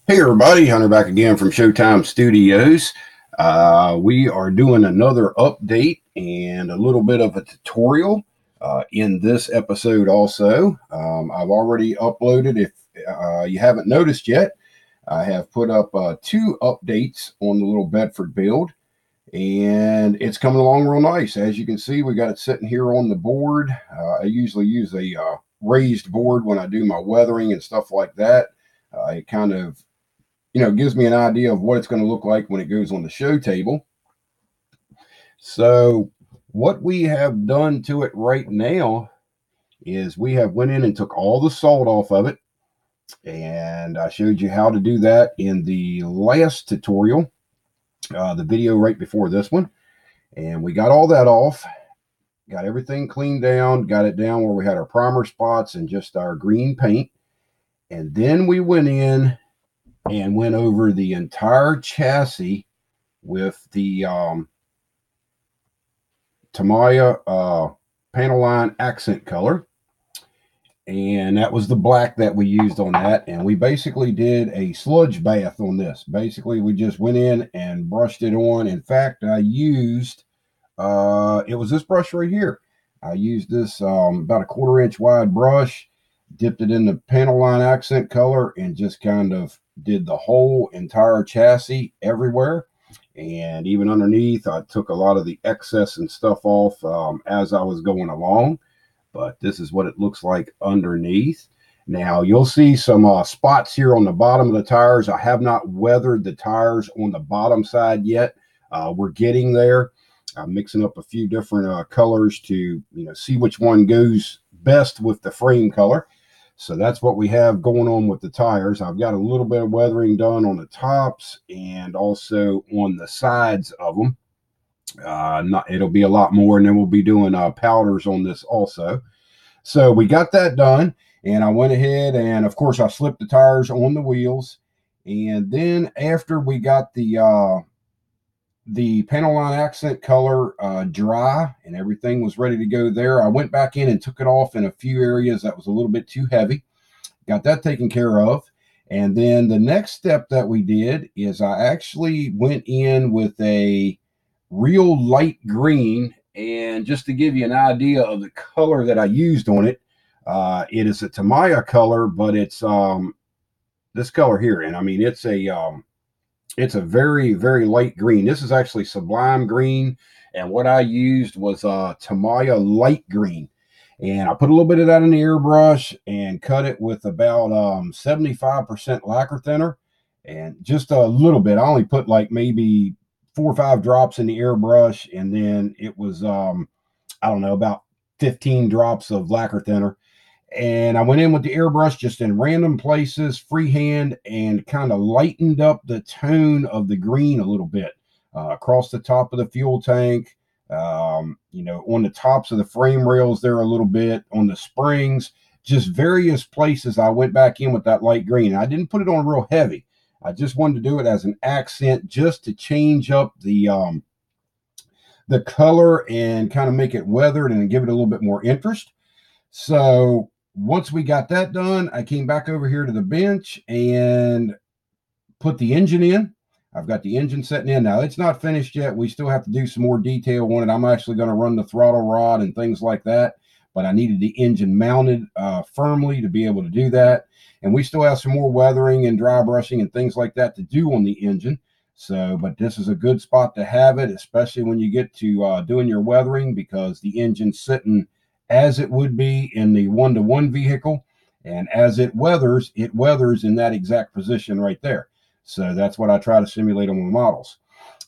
Hey everybody, Hunter back again from Showtime Studios. We are doing another update and a little bit of a tutorial in this episode also. I've already uploaded, if you haven't noticed yet, I have put up two updates on the little Bedford build, and it's coming along real nice. As you can see, we got it sitting here on the board. I usually use a raised board when I do my weathering and stuff like that. It kind of gives me an idea of what it's going to look like when it goes on the show table. So what we have done to it right now is we have went in and took all the salt off of it. And I showed you how to do that in the last tutorial, the video right before this one. And we got all that off, got everything cleaned down, got it down where we had our primer spots and just our green paint. And then we went in and went over the entire chassis with the Tamiya panel line accent color. And that was the black that we used on that. And we basically did a sludge bath on this. Basically, we just went in and brushed it on. In fact, I used, it was this brush right here. I used this about a 1/4 inch wide brush, dipped it in the panel line accent color, and just kind of did the whole entire chassis everywhere. And even underneath, I took a lot of the excess and stuff off as I was going along. But this is what it looks like underneath. Now, you'll see some spots here on the bottom of the tires. I have not weathered the tires on the bottom side yet. We're getting there. I'm mixing up a few different colors to see which one goes best with the frame color. So that's what we have going on with the tires. I've got a little bit of weathering done on the tops and also on the sides of them. It'll be a lot more, and then we'll be doing powders on this also. So we got that done, and I went ahead and, of course, I slipped the tires on the wheels. And then after we got the panel line accent color dry and everything was ready to go there, I went back in and took it off in a few areas that was a little bit too heavy. Got that taken care of. And then the next step that we did is I actually went in with a real light green. And just to give you an idea of the color that I used on it, it is a Tamiya color, but it's this color here. And I mean, it's a very, very light green. This is actually Sublime green. And what I used was Tamiya light green. And I put a little bit of that in the airbrush and cut it with about 75% lacquer thinner. And just a little bit. I only put like maybe 4 or 5 drops in the airbrush. And then it was, I don't know, about 15 drops of lacquer thinner. And I went in with the airbrush just in random places, freehand, and kind of lightened up the tone of the green a little bit across the top of the fuel tank, on the tops of the frame rails there a little bit, on the springs, just various places. I went back in with that light green. I didn't put it on real heavy. I just wanted to do it as an accent just to change up the color and kind of make it weathered and give it a little bit more interest. So once we got that done, I came back over here to the bench and put the engine in. I've got the engine setting in. Now, it's not finished yet. We still have to do some more detail on it. I'm actually going to run the throttle rod and things like that, but I needed the engine mounted firmly to be able to do that. And we still have some more weathering and dry brushing and things like that to do on the engine. So, but this is a good spot to have it, especially when you get to doing your weathering, because the engine's sitting as it would be in the one-to-one vehicle. And as it weathers in that exact position right there. So that's what I try to simulate on my models.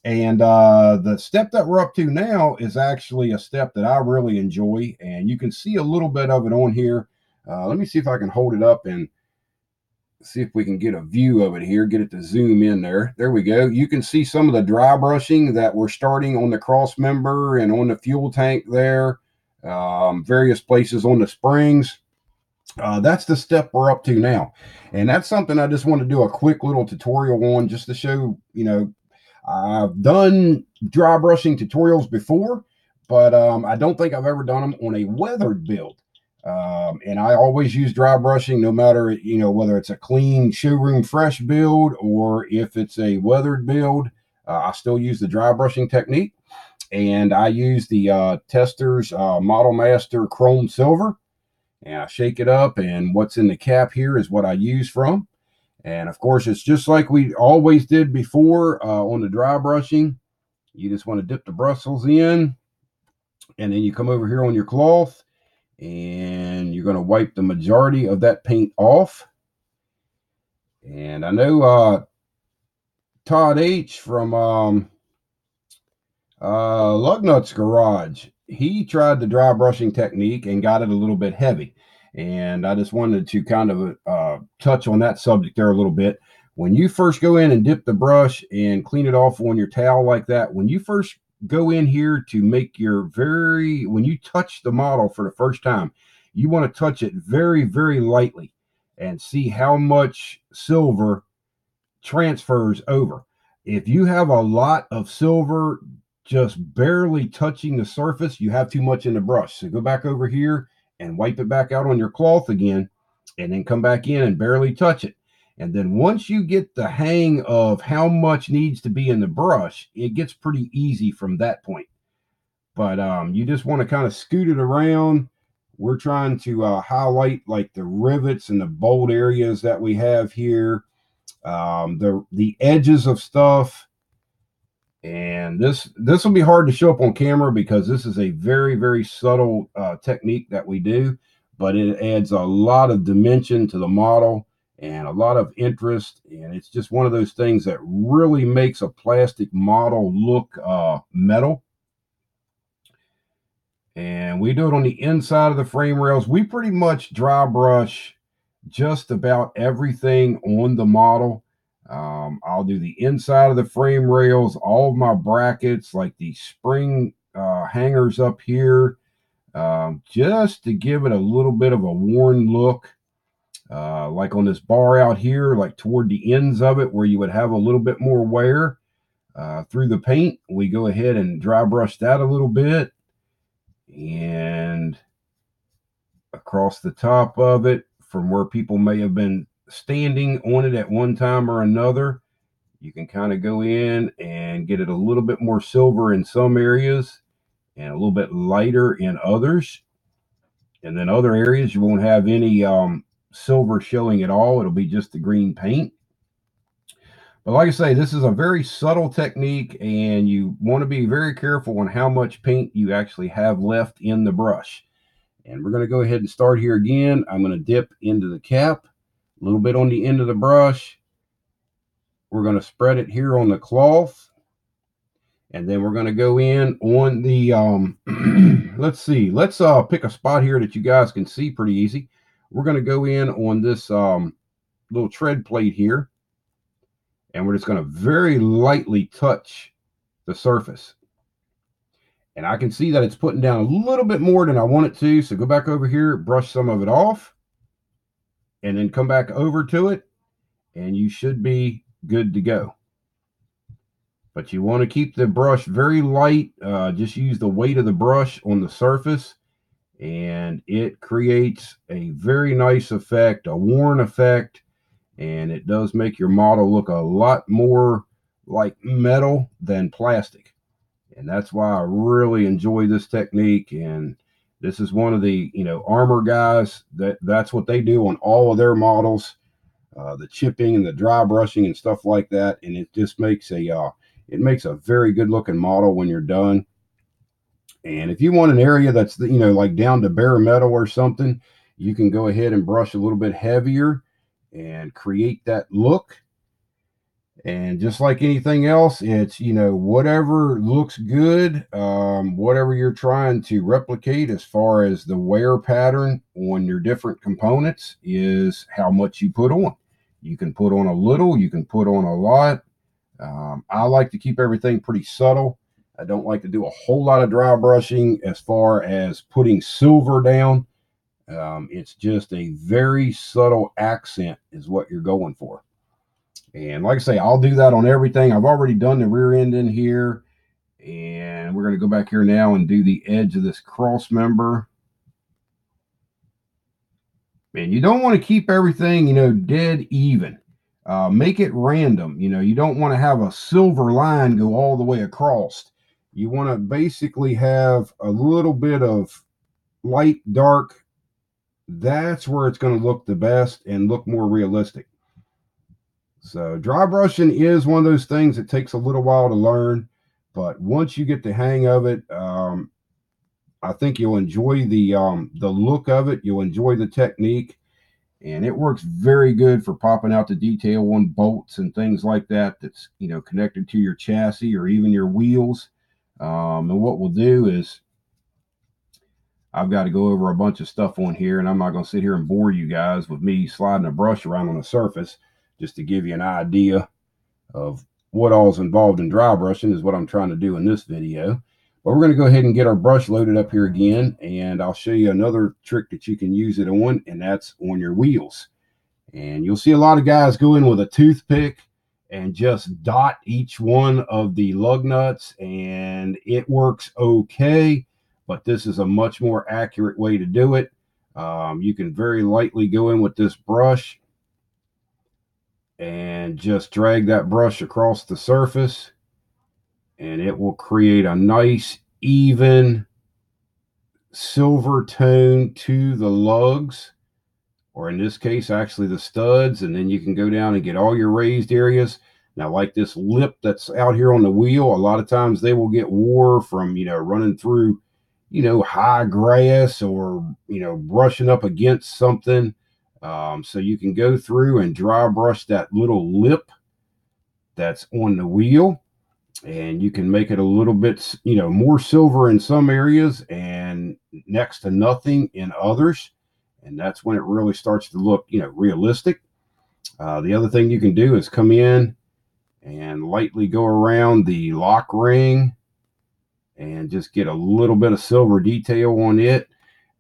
And the step that we're up to now is actually a step that I really enjoy. And you can see a little bit of it on here. Let me see if I can hold it up and see if we can get a view of it here, get it to zoom in there. There we go. You can see some of the dry brushing that we're starting on the cross member and on the fuel tank there, various places on the springs. That's the step we're up to now. And that's something I just want to do a quick little tutorial on, just to show, I've done dry brushing tutorials before, but I don't think I've ever done them on a weathered build. And I always use dry brushing, no matter, whether it's a clean showroom fresh build or if it's a weathered build. I still use the dry brushing technique, and I use the Testors Model Master Chrome Silver, and I shake it up, and what's in the cap here is what I use from. And of course, it's just like we always did before on the dry brushing. You just want to dip the bristles in, and then you come over here on your cloth, and you're going to wipe the majority of that paint off. And I know Todd H from Lugnut's Garage, he tried the dry brushing technique and got it a little bit heavy. And I just wanted to kind of touch on that subject there a little bit. When you first go in and dip the brush and clean it off on your towel like that, when you first go in here to make when you touch the model for the first time, you want to touch it very, very lightly and see how much silver transfers over. If you have a lot of silver just barely touching the surface, you have too much in the brush. So go back over here and wipe it back out on your cloth again, and then come back in and barely touch it. And then once you get the hang of how much needs to be in the brush, it gets pretty easy from that point. But you just want to kind of scoot it around. We're trying to highlight like the rivets and the bold areas that we have here, the edges of stuff. And this will be hard to show up on camera because this is a very, very subtle technique that we do, but it adds a lot of dimension to the model and a lot of interest. And it's just one of those things that really makes a plastic model look metal. And we do it on the inside of the frame rails. We pretty much dry brush just about everything on the model. I'll do the inside of the frame rails, all of my brackets, like the spring hangers up here, just to give it a little bit of a worn look. Like on this bar out here, like toward the ends of it where you would have a little bit more wear through the paint, we go ahead and dry brush that a little bit. And across the top of it, from where people may have been standing on it at one time or another, you can kind of go in and get it a little bit more silver in some areas and a little bit lighter in others. And then other areas you won't have any silver showing at all. It'll be just the green paint. But like I say, this is a very subtle technique, and you want to be very careful on how much paint you actually have left in the brush. And we're going to go ahead and start here again. I'm going to dip into the cap, a little bit on the end of the brush. We're going to spread it here on the cloth. And then we're going to go in on the, let's see, let's pick a spot here that you guys can see pretty easy. We're going to go in on this little tread plate here. And we're just going to very lightly touch the surface. And I can see that it's putting down a little bit more than I want it to. So go back over here, brush some of it off, and then come back over to it, and you should be good to go. But you want to keep the brush very light. Just use the weight of the brush on the surface, and it creates a very nice effect, a worn effect, and it does make your model look a lot more like metal than plastic. And that's why I really enjoy this technique. And this is one of the, armor guys that's what they do on all of their models, the chipping and the dry brushing and stuff like that. And it just makes a very good looking model when you're done. And if you want an area that's, like down to bare metal or something, you can go ahead and brush a little bit heavier and create that look. And just like anything else, it's, whatever looks good, whatever you're trying to replicate as far as the wear pattern on your different components is how much you put on. You can put on a little, you can put on a lot. I like to keep everything pretty subtle. I don't like to do a whole lot of dry brushing as far as putting silver down. It's just a very subtle accent is what you're going for. And like I say, I'll do that on everything. I've already done the rear end in here. And we're going to go back here now and do the edge of this cross member. And you don't want to keep everything, dead even. Make it random. You don't want to have a silver line go all the way across. You want to basically have a little bit of light, dark. That's where it's going to look the best and look more realistic. So dry brushing is one of those things that takes a little while to learn, but once you get the hang of it, I think you'll enjoy the look of it. You'll enjoy the technique, and it works very good for popping out the detail on bolts and things like that. That's connected to your chassis or even your wheels. And what we'll do is I've got to go over a bunch of stuff on here, and I'm not going to sit here and bore you guys with me sliding a brush around on the surface. Just to give you an idea of what all is involved in dry brushing is what I'm trying to do in this video. But we're going to go ahead and get our brush loaded up here again, and I'll show you another trick that you can use it on, and that's on your wheels. And you'll see a lot of guys go in with a toothpick and just dot each one of the lug nuts, and it works okay, but this is a much more accurate way to do it. You can very lightly go in with this brush and just drag that brush across the surface, and it will create a nice even silver tone to the lugs, or in this case actually the studs. And then you can go down and get all your raised areas. Now, like this lip that's out here on the wheel, a lot of times they will get wore from running through high grass or brushing up against something. So you can go through and dry brush that little lip that's on the wheel, and you can make it a little bit more silver in some areas and next to nothing in others, and that's when it really starts to look realistic. The other thing you can do is come in and lightly go around the lock ring and just get a little bit of silver detail on it,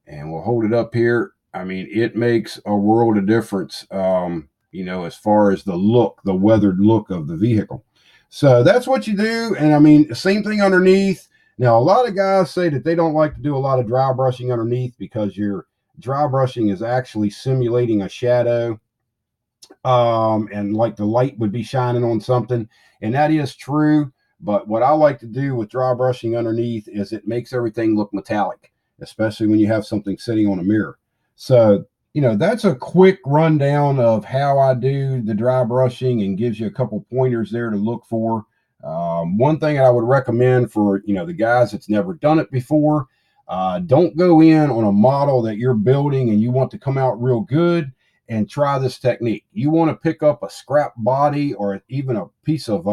and we'll hold it up here. I mean, it makes a world of difference, as far as the weathered look of the vehicle. So that's what you do. And I mean, same thing underneath. Now, a lot of guys say that they don't like to do a lot of dry brushing underneath because your dry brushing is actually simulating a shadow. And like the light would be shining on something. And that is true. But what I like to do with dry brushing underneath is it makes everything look metallic, especially when you have something sitting on a mirror. So, that's a quick rundown of how I do the dry brushing and gives you a couple pointers there to look for. One thing I would recommend for, the guys that's never done it before, don't go in on a model that you're building and you want to come out real good and try this technique. You want to pick up a scrap body or even a piece of,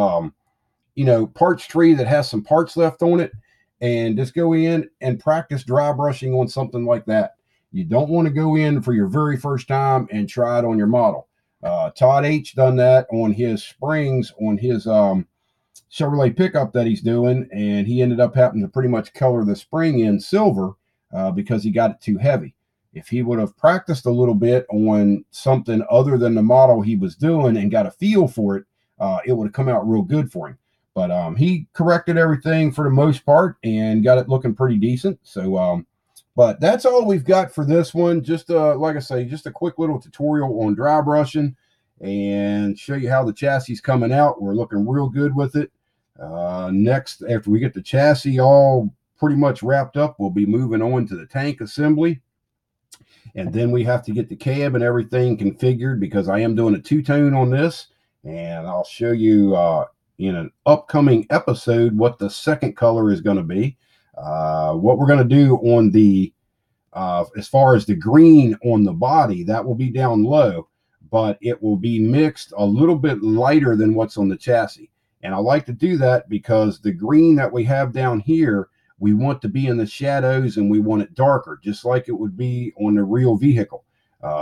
parts tree that has some parts left on it, and just go in and practice dry brushing on something like that. You don't want to go in for your very first time and try it on your model. Todd H done that on his springs on his Chevrolet pickup that he's doing, and he ended up having to pretty much color the spring in silver because he got it too heavy. If he would have practiced a little bit on something other than the model he was doing and got a feel for it, it would have come out real good for him. But he corrected everything for the most part and got it looking pretty decent. So, but that's all we've got for this one. Just like I say, just a quick little tutorial on dry brushing and show you how the chassis is coming out. We're looking real good with it. Next, after we get the chassis all pretty much wrapped up, we'll be moving on to the tank assembly. And then we have to get the cab and everything configured because I am doing a two-tone on this. And I'll show you in an upcoming episode what the second color is going to be. What we're going to do on the as far as the green on the body, that will be down low, but it will be mixed a little bit lighter than what's on the chassis. And I like to do that because the green that we have down here, we want to be in the shadows and we want it darker, just like it would be on the real vehicle.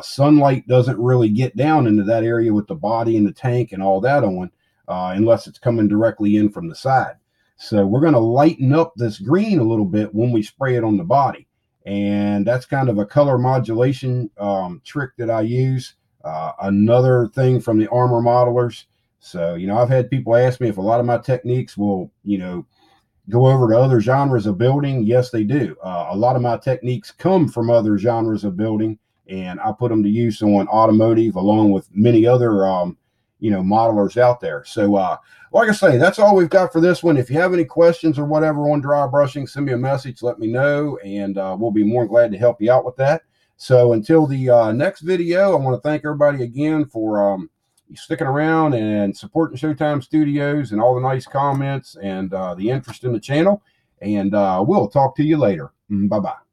Sunlight doesn't really get down into that area with the body and the tank and all that on, unless it's coming directly in from the side. So we're going to lighten up this green a little bit when we spray it on the body. And that's kind of a color modulation trick that I use. Another thing from the Armor modelers. So, I've had people ask me if a lot of my techniques will, go over to other genres of building. Yes, they do. A lot of my techniques come from other genres of building, and I put them to use on automotive along with many other modelers out there. So like I say, that's all we've got for this one. If you have any questions or whatever on dry brushing, send me a message, let me know, and we'll be more glad to help you out with that. So until the next video, I want to thank everybody again for sticking around and supporting Showtime Studios and all the nice comments and the interest in the channel. And we'll talk to you later. Bye-bye.